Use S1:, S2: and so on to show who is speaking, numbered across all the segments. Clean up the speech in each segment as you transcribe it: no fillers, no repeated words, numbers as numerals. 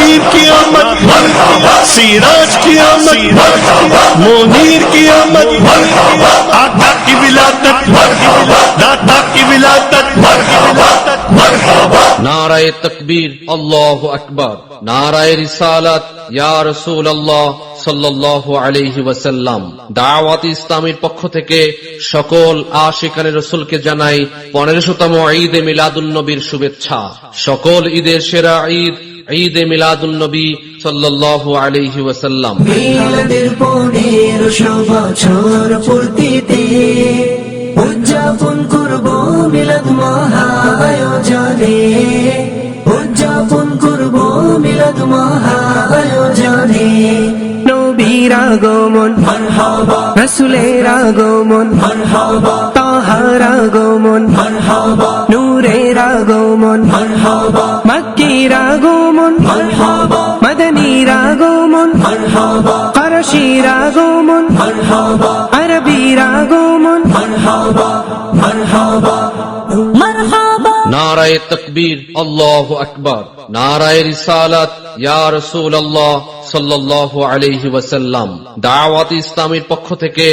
S1: राहीम की आमद, सिराज की आमद, मुनीर की आमद, आका की विलादत, दाता की विलादत,
S2: नाराए तकबीर, अल्लाहु अकबर। नाराए रिसालत, या रसूल अल्लाह সাল্লাল্লাহু আলাইহি ওয়াসাল্লাম। দাওয়াত ইসলামের পক্ষ থেকে সকল আশিকানে রাসূলকে জানাই 1500তম ঈদে মিলাদুন নবীর শুভেচ্ছা। সকল ঈদের সেরা ঈদ ঈদে মিলাদুন নবী সাল্লাল্লাহু আলাইহি ওয়াসাল্লাম।
S3: মিলাদের 1500 বছর পূর্তিতে উদযাপন করব মিলাদ মহা আয়োজনে, উদযাপন করব মিলাদ মহা আয়োজনে। নবীর আগমন মারহাবা, রাসূলের আগমন মারহাবা, তাহার আগমন মারহাবা, নূরের আগমন মারহাবা, মক্কির আগমন মারহাবা, মদনীর আগমন মারহাবা, ফারসির আগমন মারহাবা, আরবির আগমন মারহাবা মারহাবা মারহাবা।
S2: নারায়ে তাকবীর, আল্লাহু আকবার। নারায়ে রিসালাত, ইয়া রাসূলুল্লাহ সাল্লাল্লাহু আলাইহি ওয়াসাল্লাম। দাওয়াত ইসলামের পক্ষ থেকে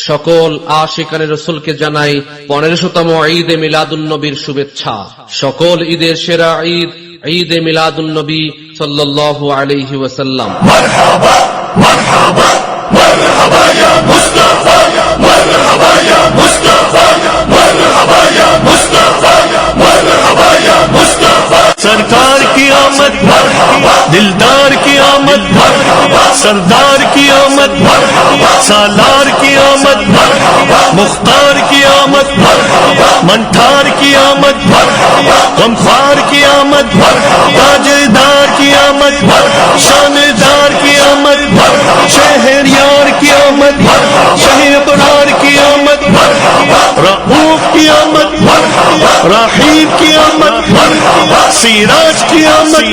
S2: সকল আশিকানে রাসূলকে জানাই 1500তম ঈদে মিলাদুন নবীর শুভেচ্ছা। সকল ঈদের সেরা ঈদ ঈদে মিলাদুন নবী সাল্লাল্লাহু আলাইহি ওয়াসাল্লাম।
S1: मरहबा मरहबा मरहबा या मुस्तफा, मरहबा या मुस्तफा, मरहबा या मुस्तफा, मरहबा या मुस्तफा। सरकार की आमद, दिलदार की आमद, सरदार की आमद, सालार की आमद, मुख्तार की आमद, मंठार की आमद, गमखार की आमद, ताजदार की आमद, शानदार की आमद, शहरयार की आमद, शहबरार की आमद, रऊफ की आमद, राहीम की आमद, सिराज की आमद,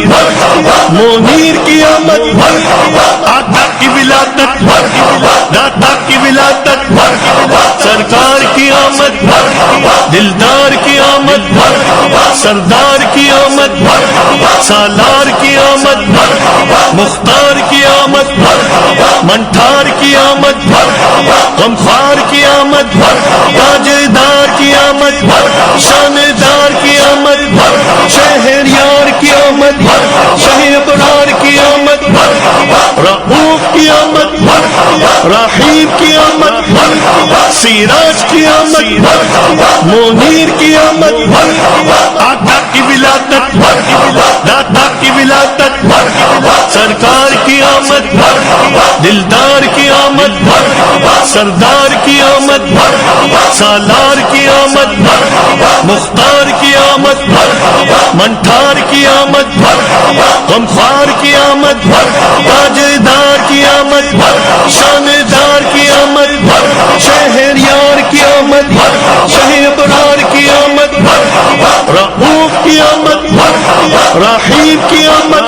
S1: मुनीर की आमद, आका की विलादत, दाता की विलादत, सरकार की आमद, दिलदार की आमद, सरदार की आमद, सालार की आमद, मुख्तार की आमद, मंठार की आमद, गमखार की आमद, ताजदार की आमद, शानदार की आमद, शहरयार की आमद, शहबरार की आमद, रऊफ की आमद, राहीम की आमद, सिराज की आमद, मुनीर की आमद, आका की विलादत, दाता की विलादत, सरकार की आमद, दिलदार की आमद, सरदार की आमद, सालार की आमद, मुख्तार की आमद, मंठार की आमद, गमखार की आमद, ताजदार की आमद, शानदार की आमद, शहरयार की आमद, शहबरार की आमद, रऊफ की आमद, राहीम की आमद,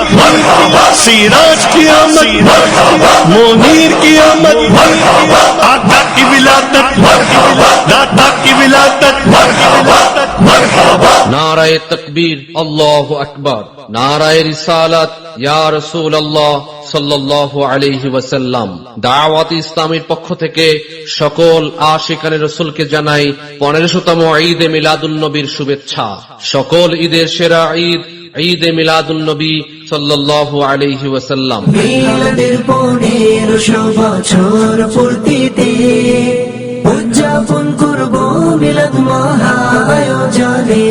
S1: सिराज की आमद, मुनीर की आमद, आका की विलादत, दाता की विलादत,
S2: নারায়ে তাকবীর, আল্লাহু আকবার। নারায়ে রিসালাত, ইয়া রাসূলুল্লাহ সাল্লাল্লাহু আলাইহি ওয়াসাল্লাম। দাওয়াত ইসলামের পক্ষ থেকে সকল আশিকানে রাসূলকে জানাই 1500তম ঈদে মিলাদুন নবীর শুভেচ্ছা। সকল ঈদের সেরা ঈদ ঈদে মিলাদুন নবী সাল্লাল্লাহু আলাইহি ওয়াসাল্লাম।
S3: মিলাদের 1500 বছর পূর্তিতে উদযাপন করব মিলাদ মহা আয়োজনে,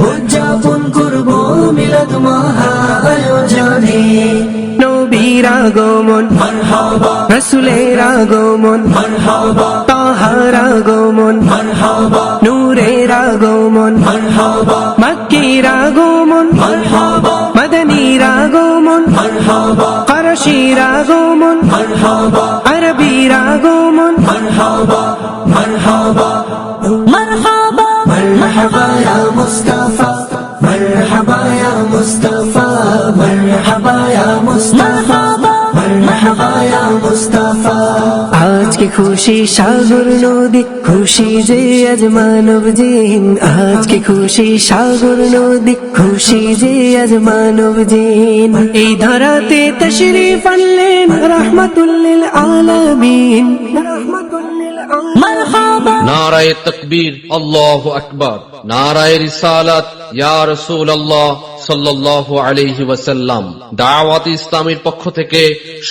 S3: উদযাপন করব মিলাদ মহা আয়োজনে। নবীর আগমন মারহাবা, রাসূলের আগমন মারহাবা, তাহার আগমন মারহাবা, নূরের আগমন মারহাবা, মক্কির আগমন মারহাবা, মদনীর আগমন মারহাবা, ফারসির আগমন মারহাবা, আরবির আগমন মারহাবা মারহাবা মারহাবা। মারহাবা ইয়া মুস্তাফা, মারহাবা ইয়া মুস্তাফা, মারহাবা ইয়া মুস্তাফা, মারহাবা ইয়া মুস্তাফা আজকে খুশি সাগর নদী খুশি যে আজ মানব জিন আজকে খুশি সাগর নদী খুশি যে আজ মানব জিন এই ধরাতে তশরিফ আনলেন রাহমাতুল লিল আলামিন মারহাবা
S2: নারায়ে তাকবীর আল্লাহু আকবার, নারায়ে রিসালাত ইয়া রাসূলুল্লাহ সাল্লাল্লাহু আলাইহি ওয়াসাল্লাম। দাওয়াত ইসলামের পক্ষ থেকে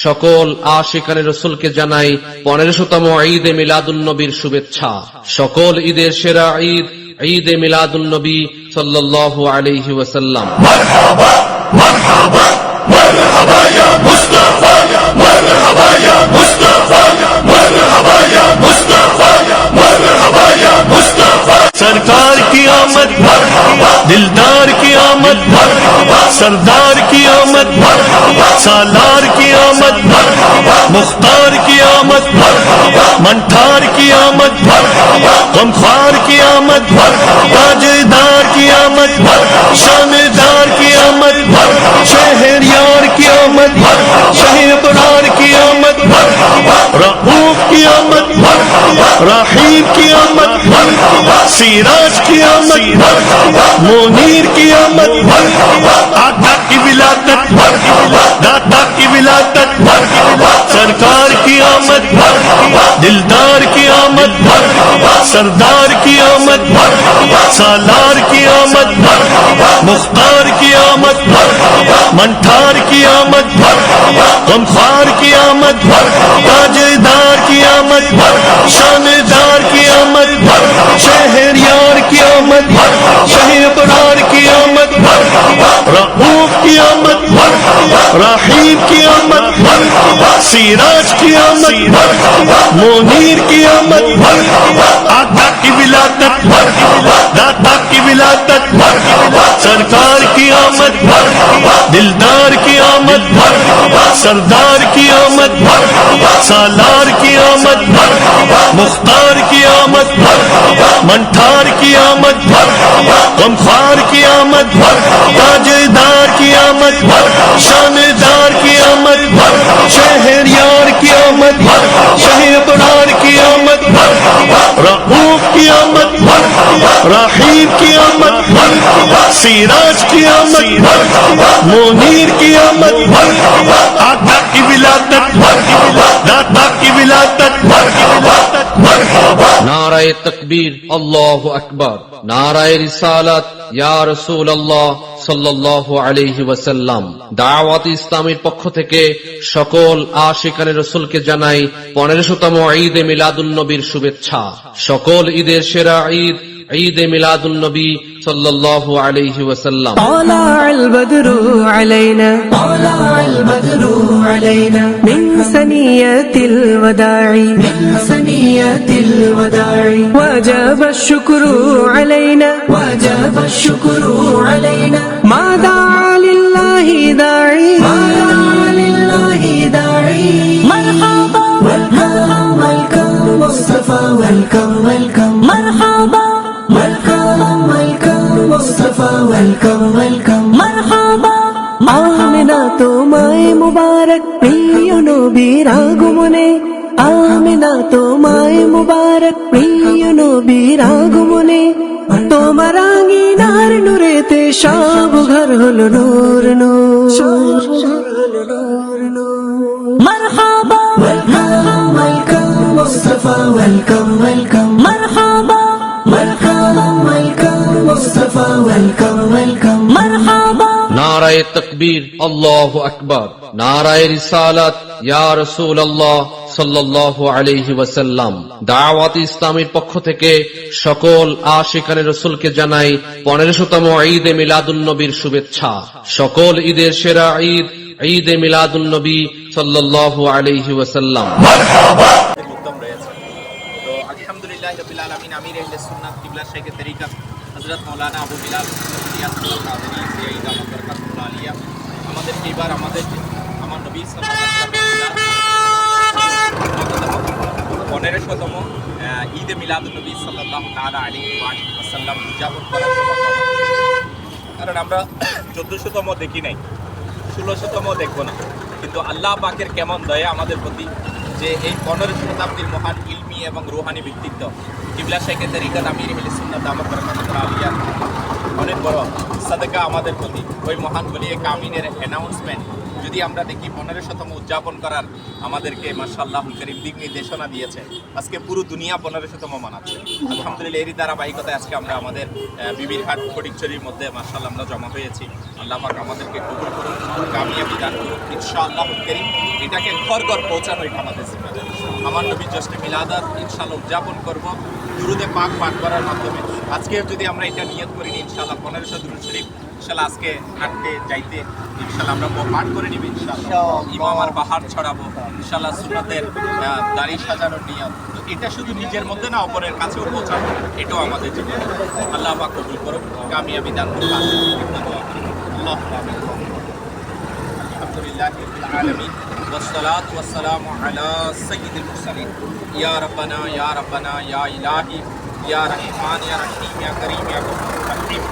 S2: সকল আশিকানে রাসূলকে জানাই 1500তম ঈদে মিলাদুন নবীর শুভেচ্ছা। সকল ঈদের সেরা ঈদ ঈদে মিলাদুন নবী সাল্লাল্লাহু আলাইহি ওয়াসাল্লাম।
S1: مرحبا مرحبا مرحبا يا مصطفى يا مرحبا يا مصطفى يا مرحبا يا مصطفى يا مرحبا يا مصطفى سرکار کی آمد مرحبا دلدار کی آمد مرحبا سردار کی آمد مرحبا سالار کی آمد مرحبا مختار کی آمد مرحبا منٹھار کی آمد مرحبا غمخوار کی آمد مرحبا تاجدار کی آمد مرحبا شاندار کی آمد شہریار کی آمد شہ ابرار کی آمد رؤوف کی آمد رحیم کی آمد سراج کی آمد منیر کی آمد آقا کی ولادت داتا کی ولادت سرکار کی آمد دلدار کی آمد سردار کی آمد سالار کی آمد مختار کی آمد منٹھار کی آمد غمخوار کی آمد تاجدار کی آمد شاندار کی آمد شہریار کی آمد شہ ابرار کی آمد رؤوف کی آمد رحیم کی آمد سراج کی آمد منیر کی آمد آقا کی ولادت داتا کی ولادت سرکار کی آمد دلدار کی آمد سردار کی آمد سالار کی آمد مختار کی آمد منٹھار کی آمد غمخوار کی آمد تاجدار کی آمد شاندار کی آمد شہریار کی آمد شہ ابرار کی آمد رؤوف کی آمد رحیم کی آمد سراج کی آمد منیر کی آمد آقا کی ولادت داتا کی ولادت
S2: নারায়ে তাকবীর আল্লাহু আকবার, নারায়ে রিসালাত ইয়া রাসূলুল্লাহ সাল্লাল্লাহু আলাইহি ওয়াসাল্লাম। দাওয়াত ইসলামের পক্ষ থেকে সকল আশিকানে রাসূলকে জানাই 1500তম ঈদে মিলাদুন নবীর শুভেচ্ছা। সকল ঈদের সেরা ঈদ ঈদে মিলাদুন নবী সাল্লাল্লাহু আলাইহি ওয়াসাল্লাম।
S3: طلع البدر علينا طلع البدر علينا من ثنيات الوداع من ثنيات الوداع وجب الشكر علينا وجب الشكر علينا ما دعا لله داعي ما دعا لله داعي مرحبا welcome welcome مصطفى welcome welcome مرحبا welcome welcome مصطفى welcome welcome مرحبا Amina তোমায় মুবারক প্রিয় নবীর আগমনে আমিনা তোমায় মুবারক প্রিয় নবীর আগমনে তোমার আঙিনার নূরেতে সব ঘর হলো নূর নূর মারহাবা welcome welcome Mustafa welcome welcome মারহাবা welcome welcome Mustafa welcome welcome মারহাবা
S2: নারায়ে তাকবীর আল্লাহু আকবার, নারায়ে রিসালাত ইয়া রাসূলুল্লাহ সাল্লাল্লাহু আলাইহি ওয়াসাল্লাম। দাওয়াত ইসলামের পক্ষ থেকে সকল আশিকানে রাসূলকে জানাই 1500তম ঈদে মিলাদুন নবীর শুভেচ্ছা। সকল ঈদের সেরা ঈদ ঈদে মিলাদুন নবী সাল্লাল্লাহু আলাইহি ওয়াসাল্লাম।
S1: مرحبا
S4: উত্তম রয়েছে। তো আলহামদুলিল্লাহ রাব্বিল আলামিন আমির আহলে সুন্নাত কিবলা শাইখে তরিকত হযরত মাওলানা আবু বিলাল সিয়াসুল কাদেরী সিয়াই দামাত বরকাতুল্লাহ আলিয়া আমাদের এবার আমার নবী সাল্লাল্লাহু আলাইহি ওয়াসাল্লাম 1500তম ঈদে মিলাদুন নবী সাল্লাল্লাহু তাআলা আলাইহি ওয়াসাল্লাম উদযাপন করার সৌভাগ্য আমাদের। কারণ আমরা 1400তম দেখি নাই, 1600তম দেখব না, কিন্তু আল্লাহ পাকের কেমন দয়া আমাদের প্রতি যে এই 15 শতাব্দীর মহান ইলমি এবং রুহানি ব্যক্তিত্ব কিবলা শেখে তরিকত আমির আহলে সুন্নাত দামাত বরকাতুল্লাহ আলিয়া অনেক বড় সাদকা আমাদের প্রতি। ওই মহান ওলিয়ে কামিনের অ্যানাউন্সমেন্ট যদি আমরা দেখি 15শতম উদযাপন করার আমাদেরকে মাশাআল্লাহুল কারীম দিক নির্দেশনা দিয়েছে। আজকে পুরো দুনিয়া 15শতম মানাচ্ছে। আলহামদুলিল্লাহ এরই ধারাবাহিকতায় আজকে আমরা আমাদের বিবিরহাট ফটিকছড়ির মধ্যে মাশাআল্লাহ আমরা জমা হয়েছি। আল্লাহ পাক আমাদেরকে কবুল করুন, কামিয়াবি দান করুন ইনশাআল্লাহুল কারীম। এটাকে ঘর ঘর পৌঁছানো এটা আমাদের জিম্মাদারি। আমার নবীর জশ্নে মিলাদাত ইনশাআল্লাহ উদযাপন করব দুরুদে পাক পাঠ করার মাধ্যমে। আজকে যদি আমরা এটা নিয়ত করি ইনশাআল্লাহ 1500 দুরুদ শরীফ ইনশাআল্লাহ আজকে হাঁটতে যাইতে ইনশাআল্লাহ আমরা পাঠ করে নিব ইনশাআল্লাহ। ইমাম আর বাহার ছড়াবো ইনশাআল্লাহ, সুন্নাতের দাড়ি সাজানোর নিয়ত। তো এটা শুধু নিজের মধ্যে না, অপরের কাছেও পৌঁছানো, এটাও আমাদের জীবন। আল্লাহ পাক কবুল করুন, কামিয়াবি দান করুন। আল্লাহ আমিন। আলহামদুলিল্লাহি রাব্বিল আলামিন ওয়াসসালাতু ওয়াসসালামু আলা সাইয়্যিদিল মুরসালিন। ইয়া রাব্বানা ইয়া রাব্বানা ইয়া ইলাহি ইয়া রহমান ইয়া রহিম ইয়া করিম ইয়া গফুর রহিম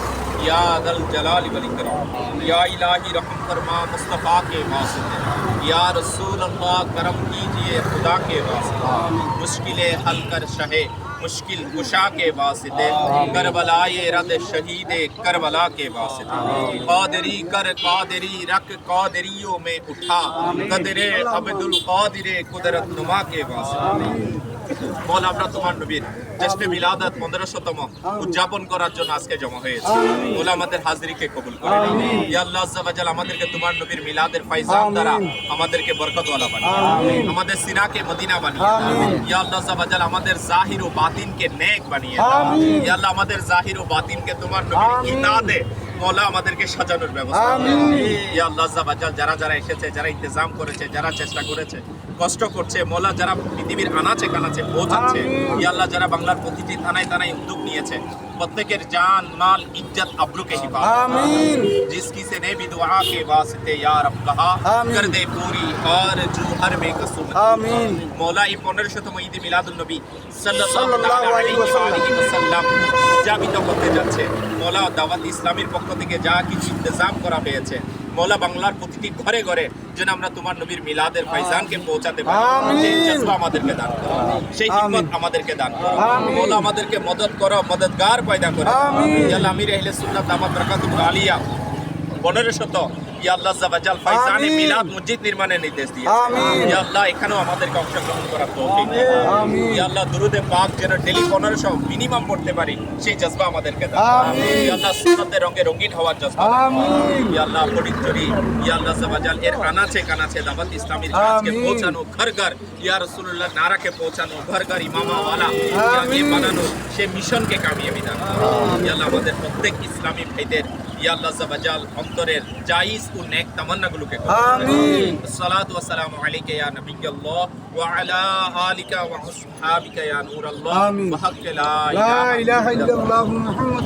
S4: या दल जलाल वल इकराम या इलाही रहम फरमा मुस्तफ़ा के वास्ते, या रसूल अल्लाह करम कीजिए खुदा के वास्ते, मुश्किलें हल कर शहे मुश्किल कुशा के वास्ते, करबलाए रद शहीदे करबला के वास्ते, कादरी कर कादरी रख कादरियों में उठा कदरे अब्दुल कादिरे कुदरत नुमा के वास्ते। মৌলা আমরা তোমার নবীর জশ্নে মিলাদাত 1500তম উদযাপন করার জন্য আজকে জমা হয়েছে। মৌলা আমাদের হাজিরিকে কবুল করে নিন। ইয়া আল্লাহ আযজা ওয়া জাল আমাদেরকে তোমার নবীর মিলাদের ফায়জান দ্বারা আমাদেরকে বরকতওয়ালা বানিয়ে দিন, আমাদের সিনাকে মদিনা বানিয়ে দিন। ইয়া আল্লাহ আযজা ওয়া জাল আমাদের জাহির ও বাতিনকে নেক বানিয়ে দিন। ইয়া আল্লাহ আমাদের জাহির ও বাতিনকে তোমার নবীর ইতাআতে মৌলা আমাদেরকে সাজানোর ব্যবস্থা করুন। ইয়া আল্লাহ আযজা ওয়া জাল যারা যারা এসেছে, যারা ইন্তজাম করেছে, যারা চেষ্টা করেছে, কষ্ট করছে, মৌলা যারা পৃথিবীর আনাচে কানাচে পৌঁছাচ্ছে, ইয়া আল্লাহ যারা বাংলার প্রতিটি থানায় থানায় উদ্যোগ নিয়েছে, প্রত্যেকের জান মাল ইজ্জত আবরুকে হিফাজত আমিন। जिसकी से ने भी दुआ के वास्ते या रब कहा कर दे पूरी आरज़ू हर बेकसूर आमीन। मौला এই 1500তম ঈদ মিলাদুন নবী সাল্লাল্লাহু আলাইহি ওয়াসাল্লাম উদযাপিত করতে যাচ্ছে। মৌলা দাওয়াত ইসলামের পক্ষ থেকে যা কিছু ইন্তজাম করা হয়েছে, মৌলা বাংলার প্রতিটি ঘরে ঘরে যেন আমরা তোমার নবীর মিলাদের ফায়জানকে পৌঁছাতে পারি, সেই জজবা আমাদেরকে দান করো, সেই হিম্মত আমাদেরকে দান করো। মৌলা আমাদেরকে মদদ করো, মদদগার পয়দা করো। ইয়া আল্লাহ আমির আহলে সুন্নাত দামাত বরকাতুল্লাহ আলিয়া 1500 ইয়া আল্লাহ আযজা ওয়া জাল ফায়জানে মিলাদ মসজিদ নির্মাণের নির্দেশ দিয়েছে। ইয়া আল্লাহ এখানেও আমাদেরকে অংশগ্রহণ করার তৌফিক দিন। ইয়া আল্লাহ দুরুদে পাক যেন ডেইলি 1500 মিনিমাম পড়তে পারি, সেই জজবা আমাদেরকে দাও। ইয়া আল্লাহ সুন্নাতের রঙে রঙিন হওয়ার জজবা দাও। ইয়া আল্লাহ ফটিকছড়ি ইয়া আল্লাহ আযজা ওয়া জাল এর আনাচে কানাচে দাওয়াত ইসলামের কাজকে পৌঁছানো, ঘর ঘর ইয়া রাসূলুল্লাহ নারাকে পৌঁছানো, ঘর ঘর ইমামা ওয়ালা ইয়া বানানো, সেই মিশনকে কামিয়াবি দান করো। ইয়া আল্লাহ আমাদের প্রত্যেক ইসলামী ভাইদের ইয়া আল্লাহ আযজা ওয়া জাল অন্তরের জায়েজ ও নেক তামান্নাগুলোকে আমিন। সালাতু ওয়া সালামু আলাইকা ইয়া নবিয়াল্লাহ ওয়া আলা আলিকা ওয়া আসহাবিকা ইয়া নূরাল্লাহ ওয়া হাক্কা লা ইলাহা ইল্লাল্লাহ মুহাম্মাদ।